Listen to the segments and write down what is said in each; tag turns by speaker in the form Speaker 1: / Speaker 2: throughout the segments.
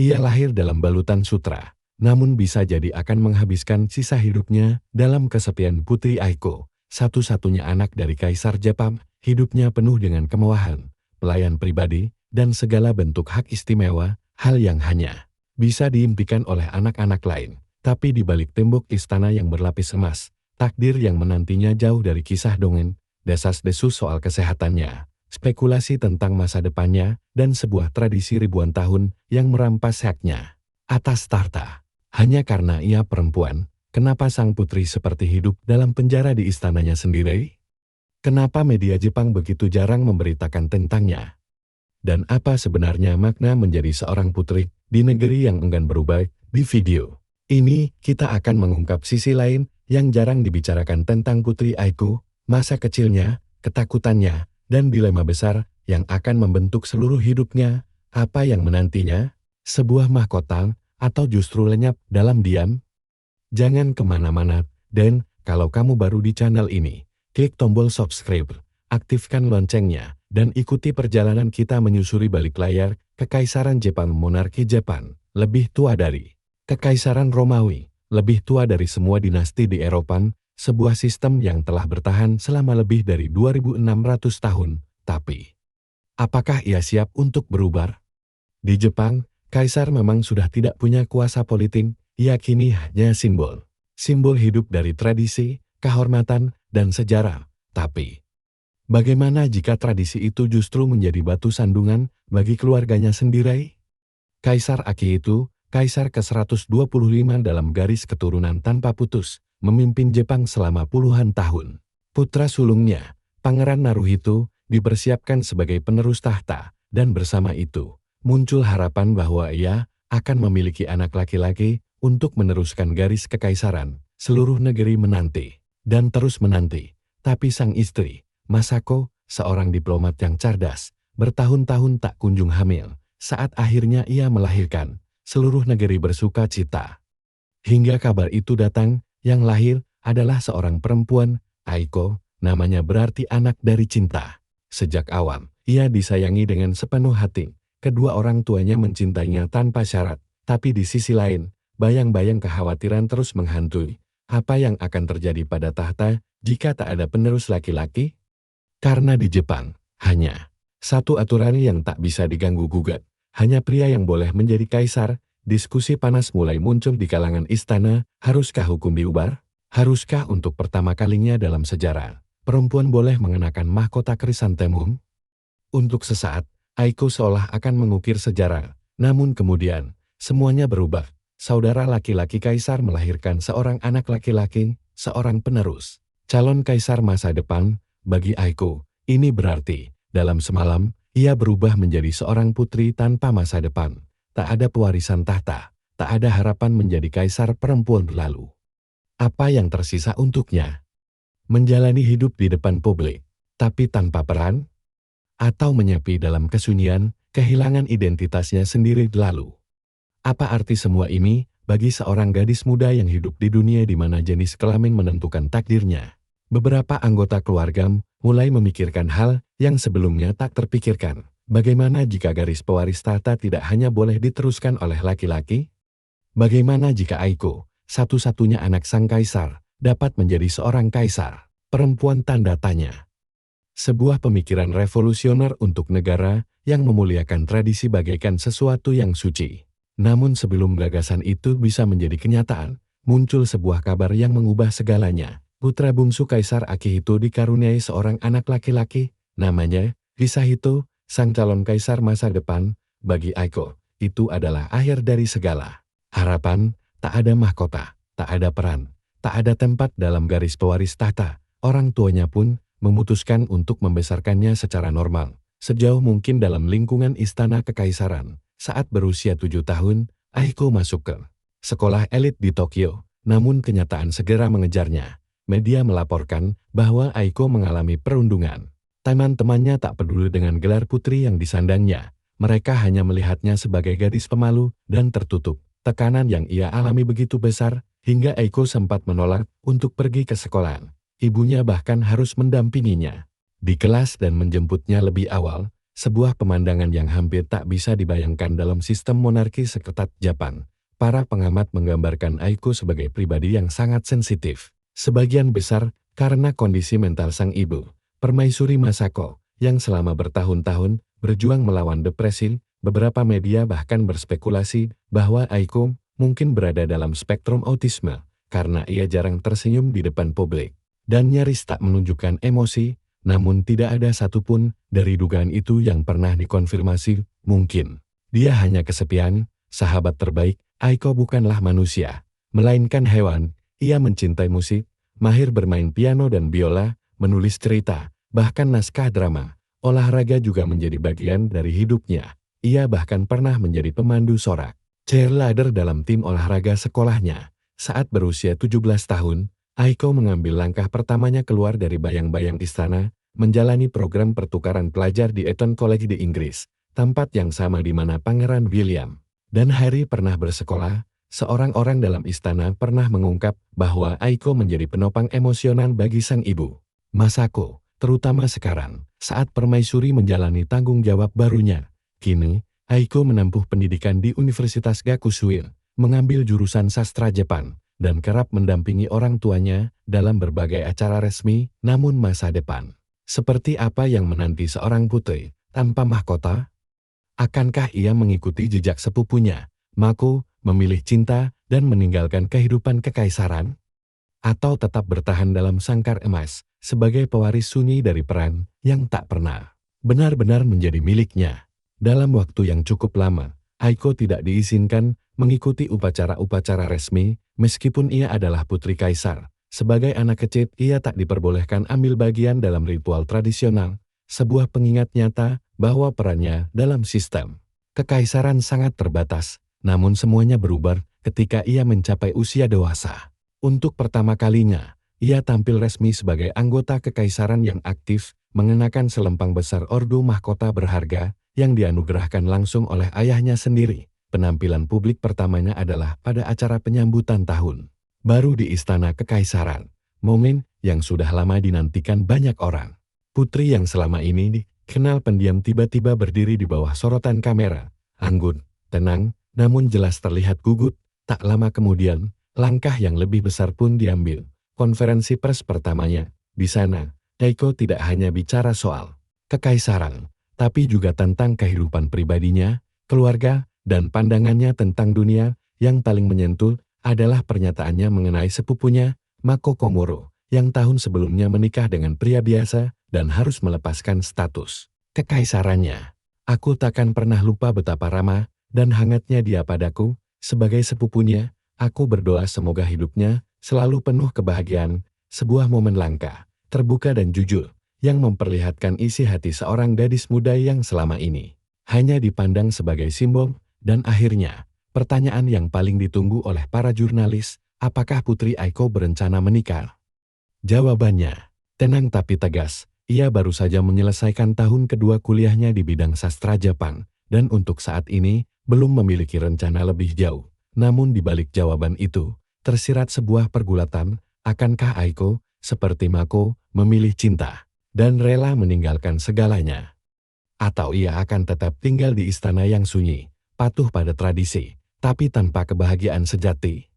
Speaker 1: Ia lahir dalam balutan sutra, namun bisa jadi akan menghabiskan sisa hidupnya dalam kesepian. Putri Aiko, satu-satunya anak dari Kaisar Jepang, hidupnya penuh dengan kemewahan, pelayan pribadi, dan segala bentuk hak istimewa, hal yang hanya bisa diimpikan oleh anak-anak lain. Tapi di balik tembok istana yang berlapis emas, takdir yang menantinya jauh dari kisah dongeng, desas-desus soal kesehatannya, spekulasi tentang masa depannya, dan sebuah tradisi ribuan tahun yang merampas haknya atas tahta. Hanya karena ia perempuan, kenapa sang putri seperti hidup dalam penjara di istananya sendiri? Kenapa media Jepang begitu jarang memberitakan tentangnya? Dan apa sebenarnya makna menjadi seorang putri di negeri yang enggan berubah? Di video ini, kita akan mengungkap sisi lain yang jarang dibicarakan tentang Putri Aiko, masa kecilnya, ketakutannya, dan dilema besar yang akan membentuk seluruh hidupnya. Apa yang menantinya? Sebuah mahkota, atau justru lenyap dalam diam? Jangan kemana-mana, dan kalau kamu baru di channel ini, klik tombol subscribe, aktifkan loncengnya, dan ikuti perjalanan kita menyusuri balik layar Kekaisaran Jepang. Monarki Jepang lebih tua dari Kekaisaran Romawi, lebih tua dari semua dinasti di Eropa, sebuah sistem yang telah bertahan selama lebih dari 2600 tahun. Tapi, apakah ia siap untuk berubah? Di Jepang, Kaisar memang sudah tidak punya kuasa politik, ia kini hanya simbol. Simbol hidup dari tradisi, kehormatan, dan sejarah. Tapi, bagaimana jika tradisi itu justru menjadi batu sandungan bagi keluarganya sendiri? Kaisar Akihito, Kaisar ke-125 dalam garis keturunan tanpa putus, memimpin Jepang selama puluhan tahun. Putra sulungnya, Pangeran Naruhito, dipersiapkan sebagai penerus tahta, dan bersama itu, muncul harapan bahwa ia akan memiliki anak laki-laki untuk meneruskan garis kekaisaran. Seluruh negeri menanti, dan terus menanti. Tapi sang istri, Masako, seorang diplomat yang cerdas, bertahun-tahun tak kunjung hamil. Saat akhirnya ia melahirkan, seluruh negeri bersuka cita. Hingga kabar itu datang, yang lahir adalah seorang perempuan, Aiko, namanya berarti anak dari cinta. Sejak awal, ia disayangi dengan sepenuh hati. Kedua orang tuanya mencintainya tanpa syarat, tapi di sisi lain, bayang-bayang kekhawatiran terus menghantui. Apa yang akan terjadi pada tahta jika tak ada penerus laki-laki? Karena di Jepang, hanya satu aturan yang tak bisa diganggu-gugat. Hanya pria yang boleh menjadi kaisar. Diskusi panas mulai muncul di kalangan istana. Haruskah hukum diubah? Haruskah untuk pertama kalinya dalam sejarah, perempuan boleh mengenakan mahkota krisantemum? Untuk sesaat, Aiko seolah akan mengukir sejarah. Namun kemudian, semuanya berubah. Saudara laki-laki kaisar melahirkan seorang anak laki-laki, seorang penerus, calon kaisar masa depan. Bagi Aiko, ini berarti, dalam semalam, ia berubah menjadi seorang putri tanpa masa depan. Tak ada pewarisan tahta, tak ada harapan menjadi kaisar perempuan lalu. Apa yang tersisa untuknya? Menjalani hidup di depan publik, tapi tanpa peran? Atau menyepi dalam kesunyian, kehilangan identitasnya sendiri lalu? Apa arti semua ini bagi seorang gadis muda yang hidup di dunia di mana jenis kelamin menentukan takdirnya? Beberapa anggota keluarga mulai memikirkan hal yang sebelumnya tak terpikirkan. Bagaimana jika garis pewaris tahta tidak hanya boleh diteruskan oleh laki-laki? Bagaimana jika Aiko, satu-satunya anak sang kaisar, dapat menjadi seorang kaisar perempuan? Tanda tanya. Sebuah pemikiran revolusioner untuk negara yang memuliakan tradisi bagaikan sesuatu yang suci. Namun sebelum gagasan itu bisa menjadi kenyataan, muncul sebuah kabar yang mengubah segalanya. Putra bungsu Kaisar Akihito dikaruniai seorang anak laki-laki, namanya Hisahito, sang calon kaisar masa depan. Bagi Aiko, itu adalah akhir dari segala harapan. Tak ada mahkota, tak ada peran, tak ada tempat dalam garis pewaris tahta. Orang tuanya pun memutuskan untuk membesarkannya secara normal, sejauh mungkin dalam lingkungan istana kekaisaran. Saat berusia 7 tahun, Aiko masuk ke sekolah elit di Tokyo, namun kenyataan segera mengejarnya. Media melaporkan bahwa Aiko mengalami perundungan. Teman-temannya tak peduli dengan gelar putri yang disandangnya. Mereka hanya melihatnya sebagai gadis pemalu dan tertutup. Tekanan yang ia alami begitu besar, hingga Aiko sempat menolak untuk pergi ke sekolah. Ibunya bahkan harus mendampinginya di kelas dan menjemputnya lebih awal. sebuah pemandangan yang hampir tak bisa dibayangkan dalam sistem monarki seketat Jepang. Para pengamat menggambarkan Aiko sebagai pribadi yang sangat sensitif. Sebagian besar karena kondisi mental sang ibu, Permaisuri Masako, yang selama bertahun-tahun berjuang melawan depresi. Beberapa media bahkan berspekulasi bahwa Aiko mungkin berada dalam spektrum autisme karena ia jarang tersenyum di depan publik dan nyaris tak menunjukkan emosi. Namun tidak ada satupun dari dugaan itu yang pernah dikonfirmasi. Mungkin dia hanya kesepian. Sahabat terbaik Aiko bukanlah manusia, melainkan hewan. Ia mencintai musik, mahir bermain piano dan biola, menulis cerita, bahkan naskah drama. Olahraga juga menjadi bagian dari hidupnya. Ia bahkan pernah menjadi pemandu sorak cheerleader dalam tim olahraga sekolahnya. Saat berusia 17 tahun, Aiko mengambil langkah pertamanya keluar dari bayang-bayang istana, menjalani program pertukaran pelajar di Eton College di Inggris, tempat yang sama di mana Pangeran William dan Harry pernah bersekolah. Seorang-orang dalam istana pernah mengungkap bahwa Aiko menjadi penopang emosional bagi sang ibu, Masako, terutama sekarang, saat permaisuri menjalani tanggung jawab barunya. Kini, Aiko menempuh pendidikan di Universitas Gakushūin, mengambil jurusan sastra Jepang, dan kerap mendampingi orang tuanya dalam berbagai acara resmi. Namun masa depan, seperti apa yang menanti seorang putri tanpa mahkota? Akankah ia mengikuti jejak sepupunya, Mako, memilih cinta dan meninggalkan kehidupan kekaisaran? Atau tetap bertahan dalam sangkar emas sebagai pewaris sunyi dari peran yang tak pernah benar-benar menjadi miliknya? Dalam waktu yang cukup lama, Aiko tidak diizinkan mengikuti upacara-upacara resmi, meskipun ia adalah putri kaisar. Sebagai anak kecil, ia tak diperbolehkan ambil bagian dalam ritual tradisional, sebuah pengingat nyata bahwa perannya dalam sistem kekaisaran sangat terbatas. Namun semuanya berubah ketika ia mencapai usia dewasa. Untuk pertama kalinya, ia tampil resmi sebagai anggota kekaisaran yang aktif, mengenakan selempang besar ordo mahkota berharga yang dianugerahkan langsung oleh ayahnya sendiri. Penampilan publik pertamanya adalah pada acara penyambutan tahun baru di Istana Kekaisaran, momen yang sudah lama dinantikan banyak orang. Putri yang selama ini dikenal pendiam tiba-tiba berdiri di bawah sorotan kamera, anggun, tenang, namun jelas terlihat gugup. Tak lama kemudian, langkah yang lebih besar pun diambil. Konferensi pers pertamanya, di sana, Aiko tidak hanya bicara soal kekaisaran, tapi juga tentang kehidupan pribadinya, keluarga, dan pandangannya tentang dunia. Yang paling menyentuh adalah pernyataannya mengenai sepupunya, Mako Komuro, yang tahun sebelumnya menikah dengan pria biasa dan harus melepaskan status kekaisarannya. Aku takkan pernah lupa betapa ramah dan hangatnya dia padaku. Sebagai sepupunya, aku berdoa semoga hidupnya selalu penuh kebahagiaan, sebuah momen langka, terbuka dan jujur, yang memperlihatkan isi hati seorang gadis muda yang selama ini hanya dipandang sebagai simbol. Dan akhirnya, pertanyaan yang paling ditunggu oleh para jurnalis, apakah Putri Aiko berencana menikah? Jawabannya, tenang tapi tegas. Ia baru saja menyelesaikan tahun kedua kuliahnya di bidang sastra Jepang, dan untuk saat ini, belum memiliki rencana lebih jauh. Namun di balik jawaban itu, tersirat sebuah pergulatan. Akankah Aiko, seperti Mako, memilih cinta dan rela meninggalkan segalanya? Atau ia akan tetap tinggal di istana yang sunyi, patuh pada tradisi, tapi tanpa kebahagiaan sejati?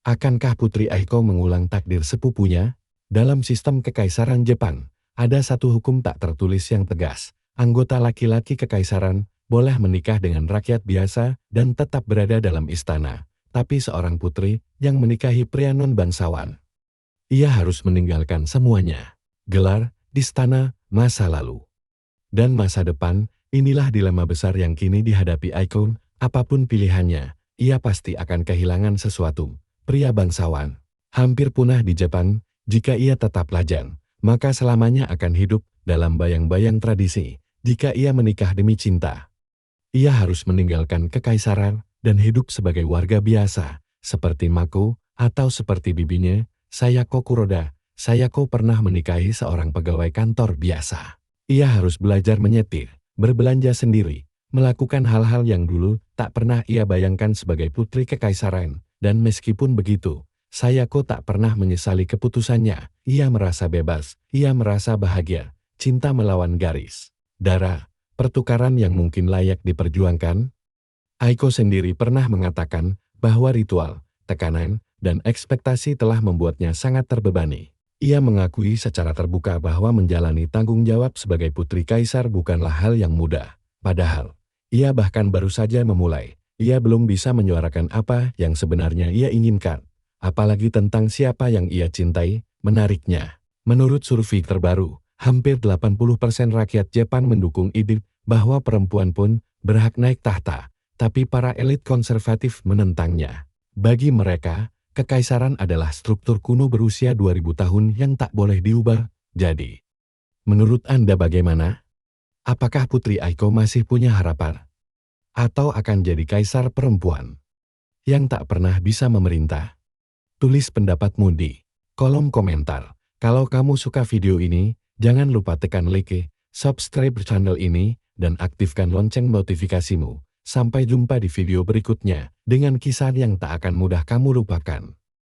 Speaker 1: Akankah Putri Aiko mengulang takdir sepupunya? Dalam sistem kekaisaran Jepang, ada satu hukum tak tertulis yang tegas. Anggota laki-laki kekaisaran boleh menikah dengan rakyat biasa dan tetap berada dalam istana. Tapi seorang putri yang menikahi pria non-bangsawan, ia harus meninggalkan semuanya. Gelar, istana, masa lalu, dan masa depan. Inilah dilema besar yang kini dihadapi Aiko. Apapun pilihannya, ia pasti akan kehilangan sesuatu. Pria bangsawan, hampir punah di Jepang. Jika ia tetap lajang, maka selamanya akan hidup dalam bayang-bayang tradisi. Jika ia menikah demi cinta, ia harus meninggalkan kekaisaran dan hidup sebagai warga biasa, seperti Mako atau seperti bibinya, Sayako Kuroda. Sayako pernah menikahi seorang pegawai kantor biasa. Ia harus belajar menyetir, berbelanja sendiri, melakukan hal-hal yang dulu tak pernah ia bayangkan sebagai putri kekaisaran. Dan meskipun begitu, Sayako tak pernah menyesali keputusannya. Ia merasa bebas, ia merasa bahagia. Cinta melawan garis, darah, pertukaran yang mungkin layak diperjuangkan? Aiko sendiri pernah mengatakan bahwa ritual, tekanan, dan ekspektasi telah membuatnya sangat terbebani. Ia mengakui secara terbuka bahwa menjalani tanggung jawab sebagai putri kaisar bukanlah hal yang mudah. Padahal, ia bahkan baru saja memulai. Ia belum bisa menyuarakan apa yang sebenarnya ia inginkan, apalagi tentang siapa yang ia cintai. Menariknya, menurut survei terbaru, hampir 80% rakyat Jepang mendukung ide bahwa perempuan pun berhak naik tahta. Tapi para elit konservatif menentangnya. Bagi mereka, kekaisaran adalah struktur kuno berusia 2000 tahun yang tak boleh diubah. Jadi, menurut Anda bagaimana? Apakah Putri Aiko masih punya harapan? Atau akan jadi kaisar perempuan yang tak pernah bisa memerintah? Tulis pendapatmu di kolom komentar. Kalau kamu suka video ini, jangan lupa tekan like, subscribe channel ini, dan aktifkan lonceng notifikasimu. Sampai jumpa di video berikutnya, dengan kisah yang tak akan mudah kamu lupakan.